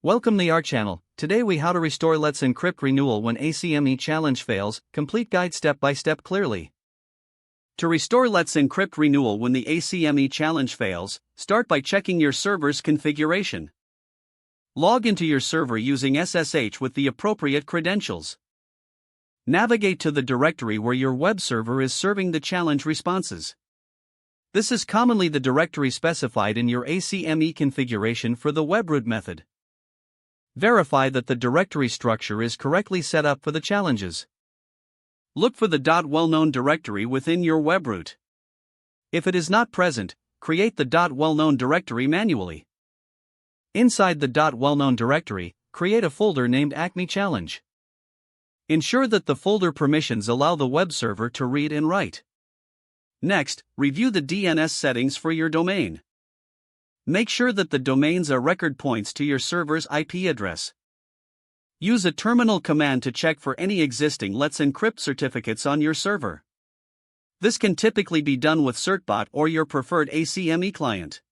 Welcome to our channel. Today we how to restore Let's Encrypt renewal when ACME challenge fails. Complete guide step by step clearly. To restore Let's Encrypt renewal when the ACME challenge fails, start by checking your server's configuration. Log into your server using SSH with the appropriate credentials. Navigate to the directory where your web server is serving the challenge responses. This is commonly the directory specified in your ACME configuration for the webroot method. Verify that the directory structure is correctly set up for the challenges. Look for the .well-known directory within your webroot. If it is not present, create the .well-known directory manually. Inside the .well-known directory, create a folder named ACME Challenge. Ensure that the folder permissions allow the web server to read and write. Next, review the DNS settings for your domain. Make sure that the domains are record points to your server's IP address. Use a terminal command to check for any existing Let's Encrypt certificates on your server. This can typically be done with certbot or your preferred ACME client.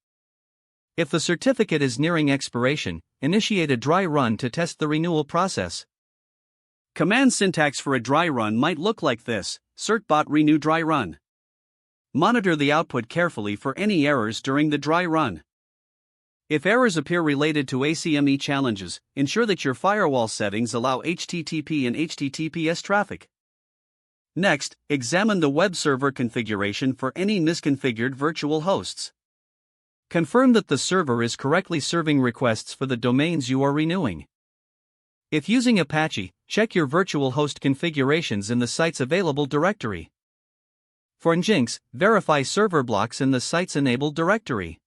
If the certificate is nearing expiration, initiate a dry run to test the renewal process. Command syntax for a dry run might look like this: certbot renew dry run. Monitor the output carefully for any errors during the dry run. If errors appear related to ACME challenges, ensure that your firewall settings allow HTTP and HTTPS traffic. Next, examine the web server configuration for any misconfigured virtual hosts. Confirm that the server is correctly serving requests for the domains you are renewing. If using Apache, check your virtual host configurations in the site's available directory. For Nginx, verify server blocks in the site's enabled directory.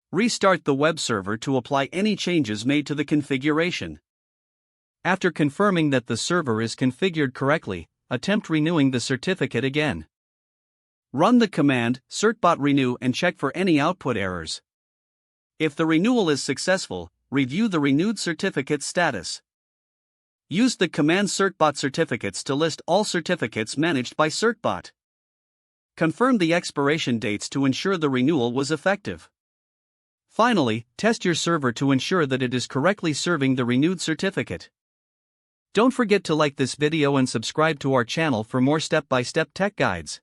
Restart the web server to apply any changes made to the configuration. After confirming that the server is configured correctly, attempt renewing the certificate again. Run the command certbot renew and check for any output errors. If the renewal is successful, review the renewed certificate status. Use the command certbot certificates to list all certificates managed by certbot. Confirm the expiration dates to ensure the renewal was effective. Finally, test your server to ensure that it is correctly serving the renewed certificate. Don't forget to like this video and subscribe to our channel for more step-by-step tech guides.